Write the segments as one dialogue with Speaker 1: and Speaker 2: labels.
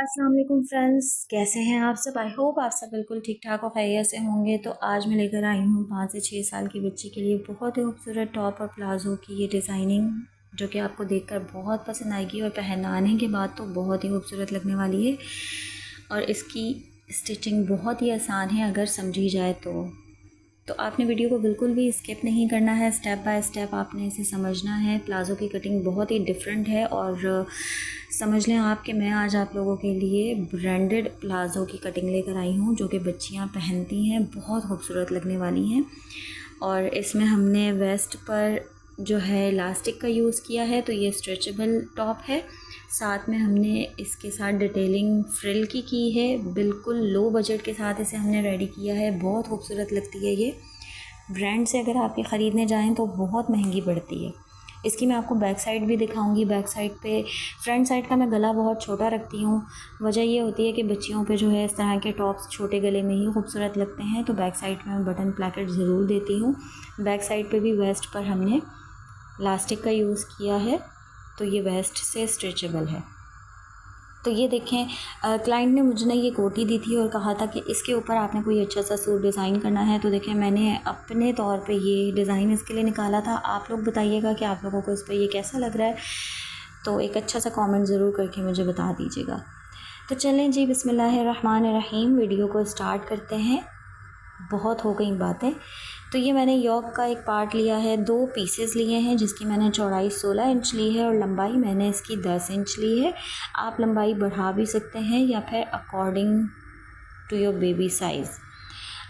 Speaker 1: अस्सलाम वालेकुम फ्रेंड्स, कैसे हैं आप सब। आई होप आप सब बिल्कुल ठीक ठाक और खैरियत से होंगे। तो आज मैं लेकर आई हूँ 5 से 6 साल की बच्ची के लिए बहुत ही खूबसूरत टॉप और प्लाज़ो की ये डिज़ाइनिंग, जो कि आपको देखकर बहुत पसंद आएगी और पहनाने के बाद तो बहुत ही खूबसूरत लगने वाली है। और इसकी स्टिचिंग बहुत ही आसान है अगर समझी जाए तो आपने वीडियो को बिल्कुल भी स्किप नहीं करना है। स्टेप बाय स्टेप आपने इसे समझना है। प्लाज़ो की कटिंग बहुत ही डिफरेंट है और समझ लें आप कि मैं आज आप लोगों के लिए ब्रांडेड प्लाज़ो की कटिंग लेकर आई हूँ, जो कि बच्चियाँ पहनती हैं, बहुत खूबसूरत लगने वाली हैं। और इसमें हमने वेस्ट पर जो है इलास्टिक का यूज़ किया है, तो ये स्ट्रेचेबल टॉप है। साथ में हमने इसके साथ डिटेलिंग फ्रिल की है। बिल्कुल लो बजट के साथ इसे हमने रेडी किया है। बहुत खूबसूरत लगती है ये। ब्रांड से अगर आप ये ख़रीदने जाएं तो बहुत महंगी पड़ती है। इसकी मैं आपको बैक साइड भी दिखाऊंगी। बैक साइड पे फ्रंट साइड का मैं गला बहुत छोटा रखती हूँ। वजह ये होती है कि बच्चियों पे जो है इस तरह के टॉप्स छोटे गले में ही खूबसूरत लगते हैं, तो बैक साइड में मैं बटन प्लेकेट ज़रूर देती हूँ। बैक साइड पे भी वेस्ट पर हमने इलास्टिक का यूज़ किया है, तो ये वेस्ट से स्ट्रेचेबल है। तो ये देखें, क्लाइंट ने मुझे ये कोटी दी थी और कहा था कि इसके ऊपर आपने कोई अच्छा सा सूट डिज़ाइन करना है। तो देखें, मैंने अपने तौर पे ये डिज़ाइन इसके लिए निकाला था। आप लोग बताइएगा कि आप लोगों को इस पर ये कैसा लग रहा है, तो एक अच्छा सा कमेंट ज़रूर करके मुझे बता दीजिएगा। तो चलें जी, बिस्मिल्लाहिर्रहमानिर्रहीम, वीडियो को स्टार्ट करते हैं। बहुत हो गई बातें। तो ये मैंने योक का एक पार्ट लिया है, 2 पीसेस लिए हैं, जिसकी मैंने चौड़ाई 16 इंच ली है और लंबाई मैंने इसकी 10 इंच ली है। आप लंबाई बढ़ा भी सकते हैं या फिर according to your baby size.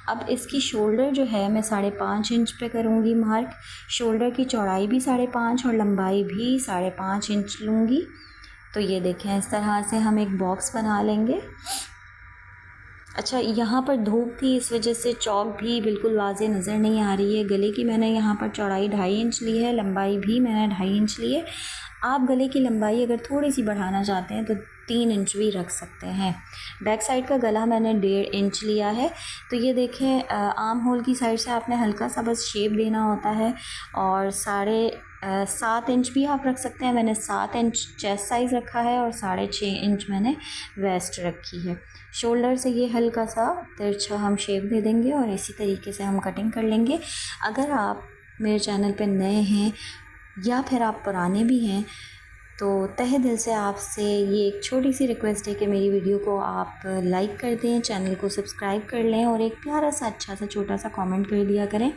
Speaker 1: अब इसकी शोल्डर जो है मैं 5.5 इंच पे करूँगी मार्क। शोल्डर की चौड़ाई भी 5.5 और लंबाई भी 5.5 इंच लूँगी। तो ये देखें, इस तरह से हम एक बॉक्स बना लेंगे। अच्छा, यहाँ पर धूप थी, इस वजह से चौक भी बिल्कुल वाज़े नज़र नहीं आ रही है। गले की मैंने यहाँ पर चौड़ाई 2.5 इंच ली है, लंबाई भी मैंने 2.5 इंच ली है। आप गले की लंबाई अगर थोड़ी सी बढ़ाना चाहते हैं तो 3 इंच भी रख सकते हैं। बैक साइड का गला मैंने 1.5 इंच लिया है। तो ये देखें, आर्म होल की साइड से आपने हल्का सा बस शेप देना होता है और 7.5 इंच भी आप रख सकते हैं। मैंने 7 इंच चेस्ट साइज़ रखा है और 6.5 इंच मैंने वेस्ट रखी है। शोल्डर से ये हल्का सा तिरछा हम शेप दे देंगे और इसी तरीके से हम कटिंग कर लेंगे। अगर आप मेरे चैनल पे नए हैं या फिर आप पुराने भी हैं, तो तहे दिल से आपसे ये एक छोटी सी रिक्वेस्ट है कि मेरी वीडियो को आप लाइक कर दें, चैनल को सब्सक्राइब कर लें और एक प्यारा सा अच्छा सा छोटा सा कमेंट कर दिया करें।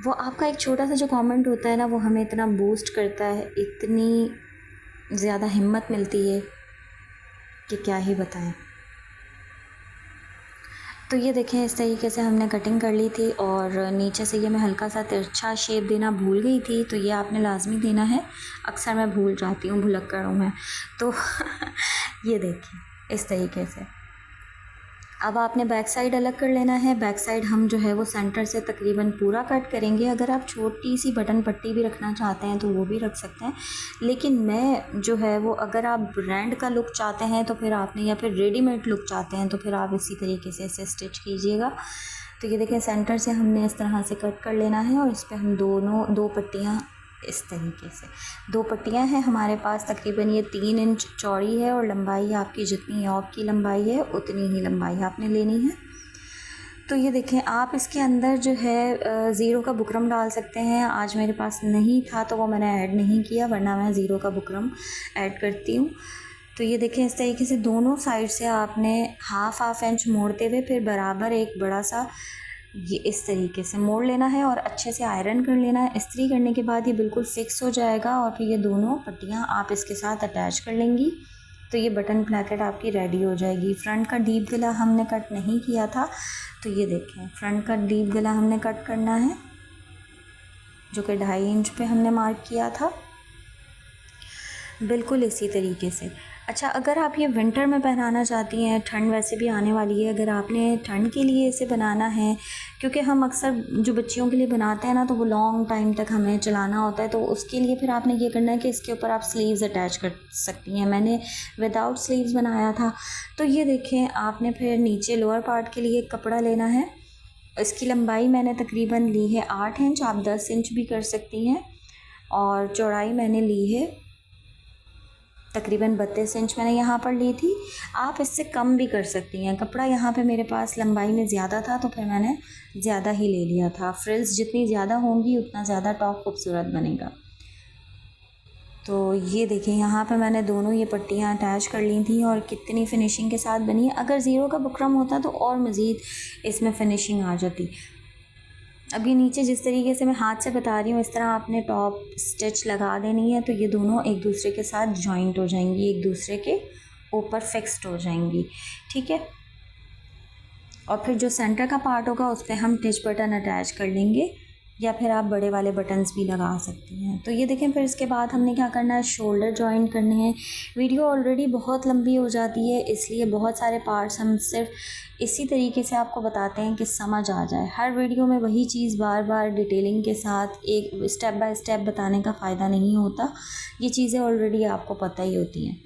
Speaker 1: वो आपका एक छोटा सा जो कमेंट होता है ना, वो हमें इतना बूस्ट करता है, इतनी ज़्यादा हिम्मत मिलती है कि क्या ही बताएं। तो ये देखें, इस तरीके से हमने कटिंग कर ली थी और नीचे से ये मैं हल्का सा तिरछा शेप देना भूल गई थी, तो ये आपने लाजमी देना है। अक्सर मैं भूल जाती हूँ, भुलक्कड़ हूँ मैं तो ये देखिए इस तरीके से। अब आपने बैक साइड अलग कर लेना है। बैक साइड हम जो है वो सेंटर से तकरीबन पूरा कट करेंगे। अगर आप छोटी सी बटन पट्टी भी रखना चाहते हैं तो वो भी रख सकते हैं, लेकिन मैं जो है वो, अगर आप ब्रांड का लुक चाहते हैं तो फिर आपने, या फिर रेडीमेड लुक चाहते हैं तो फिर आप इसी तरीके से इसे स्टिच कीजिएगा। तो ये देखें, सेंटर से हमने इस तरह से कट कर लेना है और इस पर हम दो पट्टियाँ इस तरीके से, 2 पट्टियाँ हैं हमारे पास। तकरीबन ये 3 इंच चौड़ी है और लंबाई आपकी जितनी योक की लंबाई है उतनी ही लंबाई आपने लेनी है। तो ये देखें, आप इसके अंदर जो है ज़ीरो का बुकरम डाल सकते हैं। आज मेरे पास नहीं था तो वो मैंने ऐड नहीं किया, वरना मैं ज़ीरो का बुकरम ऐड करती हूँ। तो ये देखें, इस तरीके से दोनों साइड से आपने हाफ इंच मोड़ते हुए फिर बराबर एक बड़ा सा ये इस तरीके से मोड़ लेना है और अच्छे से आयरन कर लेना है। इस्त्री करने के बाद ये बिल्कुल फिक्स हो जाएगा और फिर ये दोनों पट्टियाँ आप इसके साथ अटैच कर लेंगी। तो ये बटन प्लेकेट आपकी रेडी हो जाएगी। फ्रंट का डीप गला हमने कट नहीं किया था, तो ये देखें, फ्रंट का डीप गला हमने कट करना है, जो कि 2.5 इंच पे हमने मार्क किया था, बिल्कुल इसी तरीके से। अच्छा, अगर आप ये विंटर में पहनाना चाहती हैं, ठंड वैसे भी आने वाली है, अगर आपने ठंड के लिए इसे बनाना है, क्योंकि हम अक्सर जो बच्चियों के लिए बनाते हैं ना, तो वो लॉन्ग टाइम तक हमें चलाना होता है, तो उसके लिए फिर आपने ये करना है कि इसके ऊपर आप स्लीव्स अटैच कर सकती हैं। मैंने विदाउट स्लीव्स बनाया था। तो ये देखें, आपने फिर नीचे लोअर पार्ट के लिए कपड़ा लेना है। इसकी लंबाई मैंने तकरीबन ली है 8 इंच, आप 10 इंच भी कर सकती हैं, और चौड़ाई मैंने ली है तकरीबन 32 इंच मैंने यहाँ पर ली थी। आप इससे कम भी कर सकती हैं। कपड़ा यहाँ पे मेरे पास लंबाई में ज़्यादा था तो फिर मैंने ज़्यादा ही ले लिया था। फ्रिल्स जितनी ज़्यादा होंगी उतना ज़्यादा टॉप खूबसूरत बनेगा। तो ये देखिए यहाँ पे मैंने दोनों ये पट्टियाँ अटैच कर ली थी और कितनी फिनिशिंग के साथ बनी है। अगर ज़ीरो का बुकरम होता तो और मज़ीद इसमें फिनिशिंग आ जाती। अब ये नीचे जिस तरीके से मैं हाथ से बता रही हूँ इस तरह आपने टॉप स्टिच लगा देनी है तो ये दोनों एक दूसरे के साथ जॉइंट हो जाएंगी, एक दूसरे के ऊपर फिक्स्ड हो जाएंगी। ठीक है, और फिर जो सेंटर का पार्ट होगा उस पर हम टिच बटन अटैच कर लेंगे या फिर आप बड़े वाले बटन्स भी लगा सकती हैं। तो ये देखें, फिर इसके बाद हमने क्या करना है, शोल्डर जॉइंट करने हैं। वीडियो ऑलरेडी बहुत लंबी हो जाती है इसलिए बहुत सारे पार्ट्स हम सिर्फ इसी तरीके से आपको बताते हैं कि समझ आ जाए। हर वीडियो में वही चीज़ बार बार डिटेलिंग के साथ एक स्टेप बाय स्टेप बताने का फ़ायदा नहीं होता, ये चीज़ें ऑलरेडी आपको पता ही होती हैं।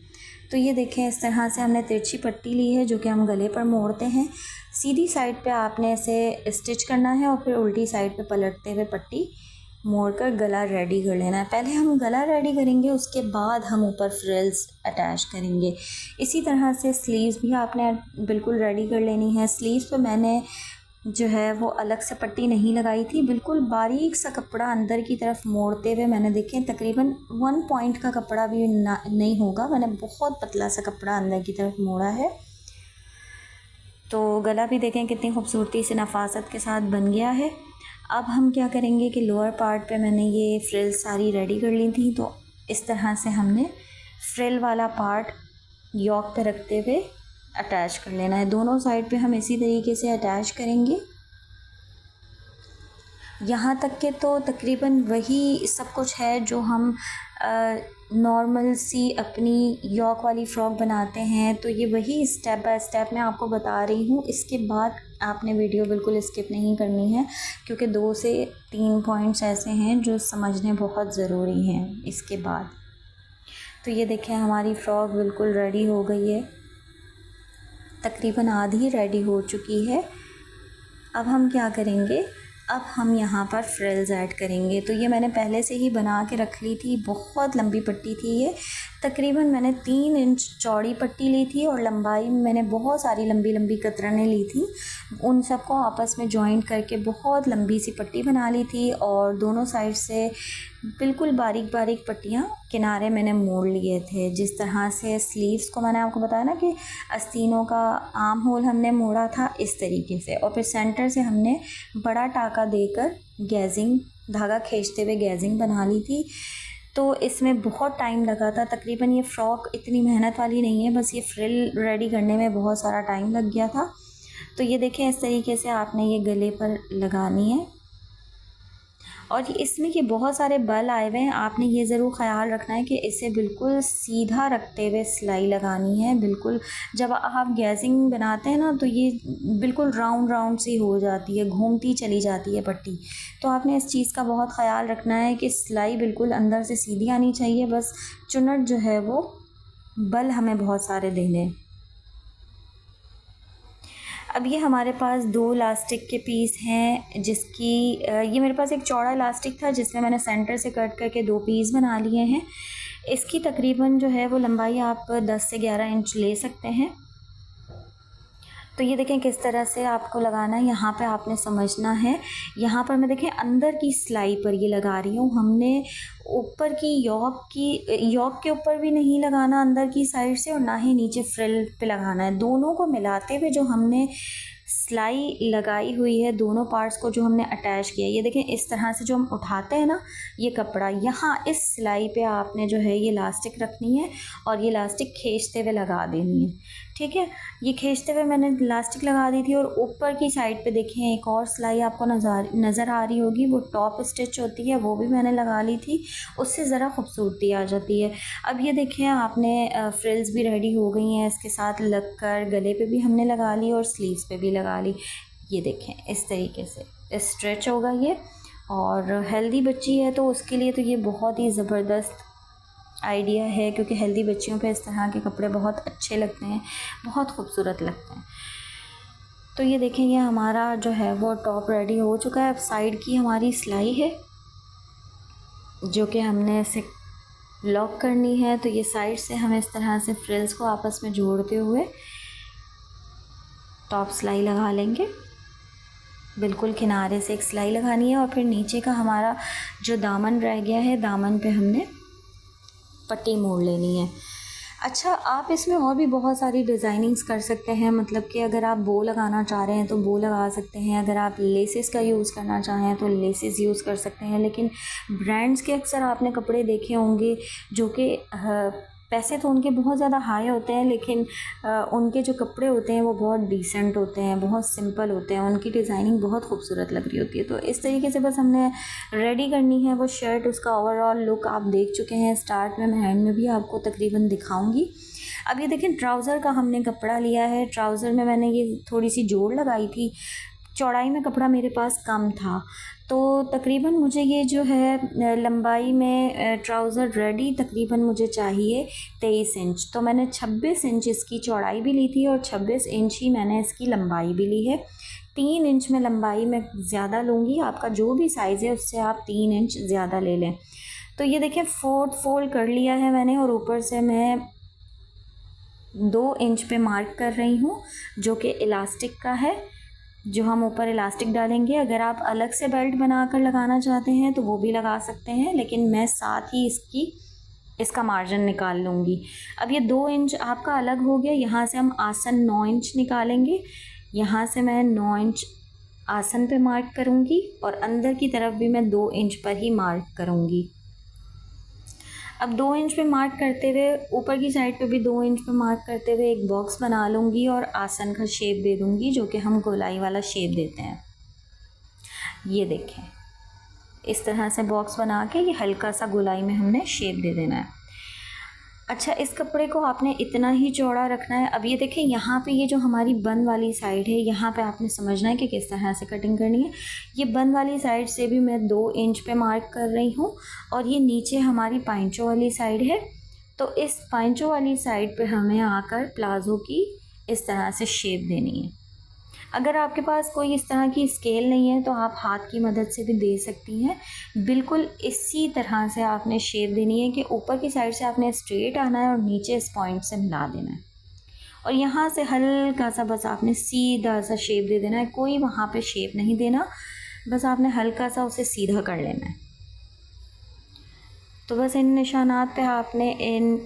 Speaker 1: तो ये देखें, इस तरह से हमने तिरछी पट्टी ली है जो कि हम गले पर मोड़ते हैं। सीधी साइड पे आपने इसे स्टिच करना है और फिर उल्टी साइड पे पलटते हुए पट्टी मोड़कर गला रेडी कर लेना है। पहले हम गला रेडी करेंगे, उसके बाद हम ऊपर फ्रिल्स अटैच करेंगे। इसी तरह से स्लीव्स भी आपने बिल्कुल रेडी कर लेनी है। स्लीव्स पे मैंने जो है वो अलग से पट्टी नहीं लगाई थी, बिल्कुल बारीक सा कपड़ा अंदर की तरफ मोड़ते हुए मैंने देखें तकरीबन 1 पॉइंट का कपड़ा भी नहीं होगा, मैंने बहुत पतला सा कपड़ा अंदर की तरफ मोड़ा है। तो गला भी देखें कितनी खूबसूरती से नफासत के साथ बन गया है। अब हम क्या करेंगे कि लोअर पार्ट पे मैंने ये फ्रिल सारी रेडी कर ली थी, तो इस तरह से हमने फ्रिल वाला पार्ट योक पे रखते हुए अटैच कर लेना है। दोनों साइड पे हम इसी तरीके से अटैच करेंगे। यहाँ तक के तो तकरीबन वही सब कुछ है जो हम नॉर्मल सी अपनी योक वाली फ़्रॉक बनाते हैं, तो ये वही स्टेप बाय स्टेप मैं आपको बता रही हूँ। इसके बाद आपने वीडियो बिल्कुल स्किप नहीं करनी है क्योंकि 2 से 3 पॉइंट्स ऐसे हैं जो समझने बहुत ज़रूरी हैं इसके बाद। तो ये देखें, हमारी फ़्रॉक बिल्कुल रेडी हो गई है, तकरीबन आधी रेडी हो चुकी है। अब हम क्या करेंगे, अब हम यहाँ पर फ्रिल्स ऐड करेंगे। तो ये मैंने पहले से ही बना के रख ली थी, बहुत लंबी पट्टी थी ये, तकरीबन मैंने 3 इंच चौड़ी पट्टी ली थी और लंबाई में मैंने बहुत सारी लंबी लंबी कतरनें ली थी। उन सबको आपस में जॉइंट करके बहुत लंबी सी पट्टी बना ली थी और दोनों साइड से बिल्कुल बारीक बारीक पट्टियाँ किनारे मैंने मोड़ लिए थे। जिस तरह से स्लीव्स को मैंने आपको बताया ना कि आस्तीनों का आर्म होल हमने मोड़ा था, इस तरीके से, और फिर सेंटर से हमने बड़ा टाका देकर गैजिंग धागा खींचते हुए गैजिंग बना ली थी। तो इसमें बहुत टाइम लगा था, तकरीबन ये फ़्रॉक इतनी मेहनत वाली नहीं है, बस ये फ्रिल रेडी करने में बहुत सारा टाइम लग गया था। तो ये देखें, इस तरीके से आपने ये गले पर लगानी है और इसमें कि बहुत सारे बल आए हुए हैं, आपने ये ज़रूर ख़याल रखना है कि इसे बिल्कुल सीधा रखते हुए सिलाई लगानी है। बिल्कुल जब आप गैजिंग बनाते हैं ना तो ये बिल्कुल राउंड राउंड सी हो जाती है, घूमती चली जाती है पट्टी। तो आपने इस चीज़ का बहुत ख़याल रखना है कि सिलाई बिल्कुल अंदर से सीधी आनी चाहिए, बस चुन्नट जो है वो बल हमें बहुत सारे देने हैं। अब ये हमारे पास 2 इलास्टिक के पीस हैं, जिसकी ये मेरे पास एक चौड़ा इलास्टिक था जिसमें मैंने सेंटर से कट करके 2 पीस बना लिए हैं। इसकी तकरीबन जो है वो लंबाई आप 10 से 11 इंच ले सकते हैं। तो ये देखें किस तरह से आपको लगाना है, यहाँ पे आपने समझना है। यहाँ पर मैं देखें अंदर की सिलाई पर ये लगा रही हूँ, हमने ऊपर की योक के ऊपर भी नहीं लगाना अंदर की साइड से और ना ही नीचे फ्रिल पे लगाना है। दोनों को मिलाते हुए जो हमने सिलाई लगाई हुई है, दोनों पार्ट्स को जो हमने अटैच किया है, ये देखें इस तरह से जो हम उठाते हैं ना ये कपड़ा, यहाँ इस सिलाई पे आपने जो है ये इलास्टिक रखनी है और ये इलास्टिक खींचते हुए लगा देनी है। ठीक है, ये खींचते हुए मैंने इलास्टिक लगा दी थी और ऊपर की साइड पे देखें एक और सिलाई आपको नज़र आ रही होगी, वो टॉप स्टिच होती है, वो भी मैंने लगा ली थी, उससे ज़रा खूबसूरती आ जाती है। अब ये देखें आपने फ्रिल्स भी रेडी हो गई हैं, इसके साथ लग कर गले पे भी हमने लगा ली और स्लीव्स पे भी लगा ली। ये देखें इस तरीके से स्ट्रेच होगा ये, और हेल्दी बच्ची है तो उसके लिए तो ये बहुत ही ज़बरदस्त आइडिया है, क्योंकि हेल्दी बच्चियों पे इस तरह के कपड़े बहुत अच्छे लगते हैं, बहुत खूबसूरत लगते हैं। तो ये देखें ये हमारा जो है वो टॉप रेडी हो चुका है। अब साइड की हमारी सिलाई है जो कि हमने इसे लॉक करनी है तो ये साइड से हम इस तरह से फ्रिल्स को आपस में जोड़ते हुए टॉप सिलाई लगा लेंगे। बिल्कुल किनारे से एक सिलाई लगानी है और फिर नीचे का हमारा जो दामन रह गया है, दामन पे हमने पट्टी मोड़ लेनी है। अच्छा, आप इसमें और भी बहुत सारी डिज़ाइनिंग्स कर सकते हैं, मतलब कि अगर आप बो लगाना चाह रहे हैं तो बो लगा सकते हैं, अगर आप लेसेस का यूज़ करना चाहें तो लेसेस यूज़ कर सकते हैं। लेकिन ब्रांड्स के अक्सर आपने कपड़े देखे होंगे जो कि पैसे तो उनके बहुत ज़्यादा हाई होते हैं, लेकिन उनके जो कपड़े होते हैं वो बहुत डिसेंट होते हैं, बहुत सिंपल होते हैं, उनकी डिज़ाइनिंग बहुत खूबसूरत लग रही होती है। तो इस तरीके से बस हमने रेडी करनी है वो शर्ट। उसका ओवरऑल लुक आप देख चुके हैं स्टार्ट में, मैं एंड में भी आपको तकरीबन दिखाऊंगी। अब ये देखें, ट्राउज़र का हमने कपड़ा लिया है। ट्राउज़र में मैंने ये थोड़ी सी जोड़ लगाई थी, चौड़ाई में कपड़ा मेरे पास कम था, तो तकरीबन मुझे ये जो है लंबाई में ट्राउज़र रेडी तकरीबन मुझे चाहिए 23 इंच। तो मैंने 26 इंच इसकी चौड़ाई भी ली थी और 26 इंच ही मैंने इसकी लंबाई भी ली है। 3 इंच में लंबाई में ज़्यादा लूँगी, आपका जो भी साइज़ है उससे आप 3 इंच ज़्यादा ले लें। तो ये देखें, 4th फोल्ड कर लिया है मैंने और ऊपर से मैं 2 इंच पे मार्क कर रही हूँ जो कि इलास्टिक का है, जो हम ऊपर इलास्टिक डालेंगे। अगर आप अलग से बेल्ट बनाकर लगाना चाहते हैं तो वो भी लगा सकते हैं, लेकिन मैं साथ ही इसका मार्जिन निकाल लूँगी। अब ये 2 इंच आपका अलग हो गया, यहाँ से हम आसन 9 इंच निकालेंगे। यहाँ से मैं 9 इंच आसन पे मार्क करूँगी और अंदर की तरफ भी मैं 2 इंच पर ही मार्क करूँगी। अब 2 इंच पे मार्क करते हुए ऊपर की साइड पे भी 2 इंच पे मार्क करते हुए एक बॉक्स बना लूँगी और आसन का शेप दे दूँगी, जो कि हम गोलाई वाला शेप देते हैं। ये देखें, इस तरह से बॉक्स बना के ये हल्का सा गोलाई में हमने शेप दे देना है। अच्छा, इस कपड़े को आपने इतना ही चौड़ा रखना है। अब ये देखें, यहाँ पे ये जो हमारी बंद वाली साइड है, यहाँ पे आपने समझना है कि किस तरह से कटिंग करनी है। ये बंद वाली साइड से भी मैं 2 इंच पे मार्क कर रही हूँ और ये नीचे हमारी पाइंचों वाली साइड है, तो इस पाइंचों वाली साइड पे हमें आकर प्लाज़ो की इस तरह से शेप देनी है। अगर आपके पास कोई इस तरह की स्केल नहीं है तो आप हाथ की मदद से भी दे सकती हैं। बिल्कुल इसी तरह से आपने शेप देनी है कि ऊपर की साइड से आपने स्ट्रेट आना है और नीचे इस पॉइंट से मिला देना है और यहाँ से हल्का सा बस आपने सीधा सा शेप दे देना है। कोई वहाँ पे शेप नहीं देना, बस आपने हल्का सा उसे सीधा कर लेना है। तो बस इन निशानात पे आपने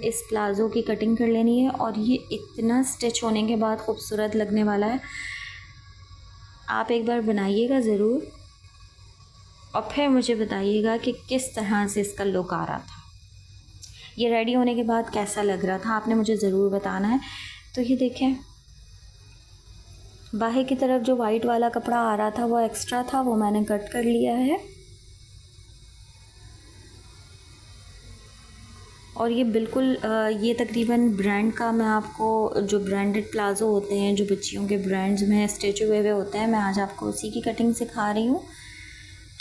Speaker 1: इस प्लाज़ो की कटिंग कर लेनी है और ये इतना स्टिच होने के बाद खूबसूरत लगने वाला है। आप एक बार बनाइएगा ज़रूर और फिर मुझे बताइएगा कि किस तरह से इसका लुक आ रहा था, ये रेडी होने के बाद कैसा लग रहा था, आपने मुझे ज़रूर बताना है। तो ये देखें, बाहर की तरफ जो वाइट वाला कपड़ा आ रहा था वो एक्स्ट्रा था, वो मैंने कट कर लिया है और ये बिल्कुल ये तकरीबन ब्रांड का, मैं आपको जो ब्रांडेड प्लाज़ो होते हैं जो बच्चियों के ब्रांड्स में स्टिच हुए हुए होते हैं, मैं आज आपको उसी की कटिंग सिखा रही हूँ।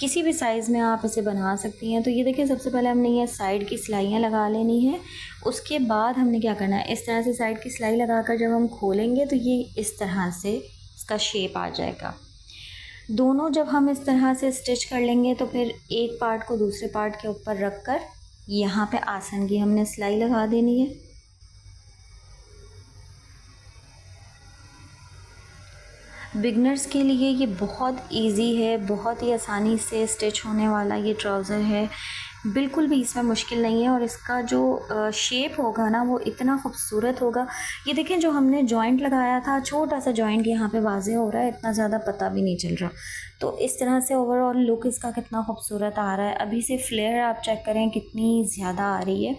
Speaker 1: किसी भी साइज़ में आप इसे बना सकती हैं। तो ये देखिए, सबसे पहले हमने ये साइड की सिलाइयाँ लगा लेनी है। उसके बाद हमने क्या करना है, इस तरह से साइड की सिलाई लगाकर जब हम खोलेंगे तो ये इस तरह से इसका शेप आ जाएगा। दोनों जब हम इस तरह से स्टिच कर लेंगे तो फिर एक पार्ट को दूसरे पार्ट के ऊपर रख कर यहाँ पे आसन की हमने सिलाई लगा देनी है। बिगनर्स के लिए ये बहुत इजी है, बहुत ही आसानी से स्टिच होने वाला ये ट्राउज़र है, बिल्कुल भी इसमें मुश्किल नहीं है और इसका जो शेप होगा ना वो इतना खूबसूरत होगा। ये देखें, जो हमने जॉइंट लगाया था, छोटा सा जॉइंट यहाँ पे वाज़े हो रहा है, इतना ज़्यादा पता भी नहीं चल रहा। तो इस तरह से ओवरऑल लुक इसका कितना खूबसूरत आ रहा है। अभी से फ्लेयर आप चेक करें कितनी ज़्यादा आ रही है।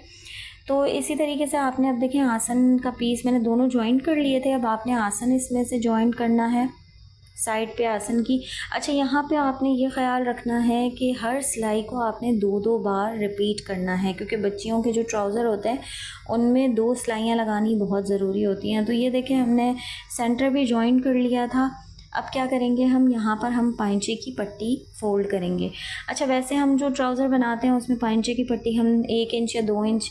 Speaker 1: तो इसी तरीके से आपने, अब देखें, आसन का पीस मैंने दोनों जॉइंट कर लिए थे, अब आपने आसन इसमें से जॉइंट करना है साइड पे आसन की। अच्छा, यहाँ पे आपने ये ख्याल रखना है कि हर सिलाई को आपने 2-2 बार रिपीट करना है, क्योंकि बच्चियों के जो ट्राउज़र होते हैं उनमें 2 सिलाइयाँ लगानी बहुत ज़रूरी होती हैं। तो ये देखें, हमने सेंटर भी जॉइंट कर लिया था। अब क्या करेंगे, हम यहाँ पर हम पाइंचे की पट्टी फ़ोल्ड करेंगे। अच्छा, वैसे हम जो ट्राउज़र बनाते हैं उसमें पाइंचे की पट्टी हम 1 इंच या 2 इंच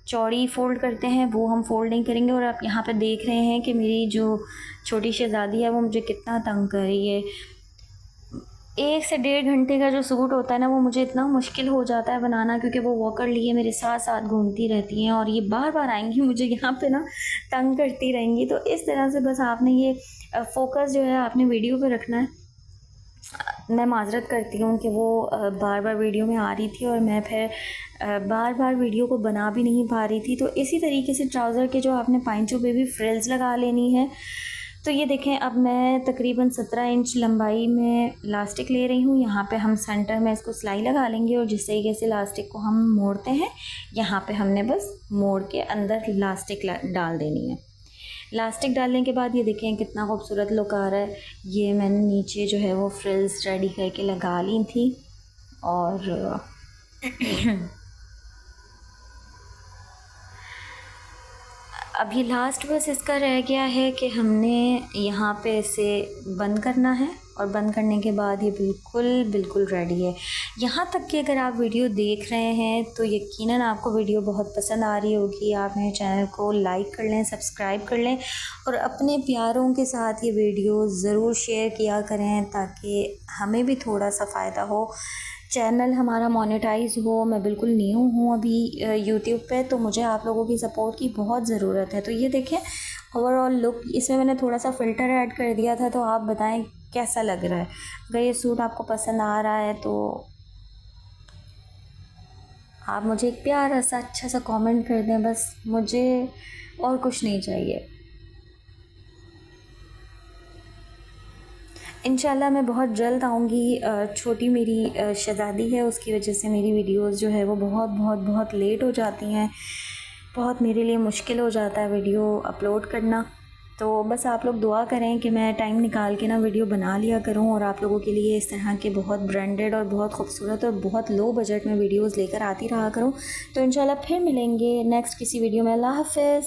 Speaker 1: चौड़ी फ़ोल्ड करते हैं, वो हम फ़ोल्ड नहीं करेंगे। और आप यहाँ पर देख रहे हैं कि मेरी जो छोटी शहज़ादी है वो मुझे कितना तंग कर रही है। 1 से 1.5 घंटे का जो सूट होता है ना, वो मुझे इतना मुश्किल हो जाता है बनाना, क्योंकि वो वॉकर लिए मेरे साथ साथ घूमती रहती हैं और ये बार बार आएंगी मुझे यहाँ पे ना तंग करती रहेंगी। तो इस तरह से बस आपने ये फोकस जो है आपने वीडियो पे रखना है। मैं माज़रत करती हूँ कि वो बार बार वीडियो में आ रही थी और मैं फिर बार बार वीडियो को बना भी नहीं पा रही थी। तो इसी तरीके से ट्राउज़र के जो आपने पाइंचों पे भी फ्रिल्स लगा लेनी है। तो ये देखें, अब मैं तकरीबन 17 इंच लंबाई में लास्टिक ले रही हूँ। यहाँ पे हम सेंटर में इसको सिलाई लगा लेंगे और जिस तरीके से लास्टिक को हम मोड़ते हैं, यहाँ पे हमने बस मोड़ के अंदर लास्टिक डाल देनी है। लास्टिक डालने के बाद ये देखें कितना खूबसूरत लुक आ रहा है। ये मैंने नीचे जो है वो फ्रिल्स रेडी करके लगा ली थी और अभी लास्ट बस इसका रह गया है कि हमने यहाँ पे इसे बंद करना है और बंद करने के बाद ये बिल्कुल रेडी है। यहाँ तक कि अगर आप वीडियो देख रहे हैं तो यकीनन आपको वीडियो बहुत पसंद आ रही होगी। आप मेरे चैनल को लाइक कर लें, सब्सक्राइब कर लें और अपने प्यारों के साथ ये वीडियो ज़रूर शेयर किया करें ताकि हमें भी थोड़ा सा फ़ायदा हो, चैनल हमारा मोनेटाइज हो। मैं बिल्कुल न्यू हूँ अभी यूट्यूब पे, तो मुझे आप लोगों की सपोर्ट की बहुत ज़रूरत है। तो ये देखें ओवरऑल लुक, इसमें मैंने थोड़ा सा फ़िल्टर ऐड कर दिया था। तो आप बताएं कैसा लग रहा है। अगर ये सूट आपको पसंद आ रहा है तो आप मुझे एक प्यारा सा अच्छा सा कमेंट कर दें, बस मुझे और कुछ नहीं चाहिए। इंशाल्लाह मैं बहुत जल्द आऊँगी। छोटी मेरी शहज़ादी है, उसकी वजह से मेरी वीडियोस जो है वो बहुत लेट हो जाती हैं। बहुत मेरे लिए मुश्किल हो जाता है वीडियो अपलोड करना। तो बस आप लोग दुआ करें कि मैं टाइम निकाल के ना वीडियो बना लिया करूं और आप लोगों के लिए इस तरह के बहुत ब्रांडेड और बहुत खूबसूरत और बहुत लो बजट में वीडियोस लेकर आती रहा करूं। तो इंशाल्लाह फिर मिलेंगे नेक्स्ट किसी वीडियो में। अल्लाह हाफ़िज़।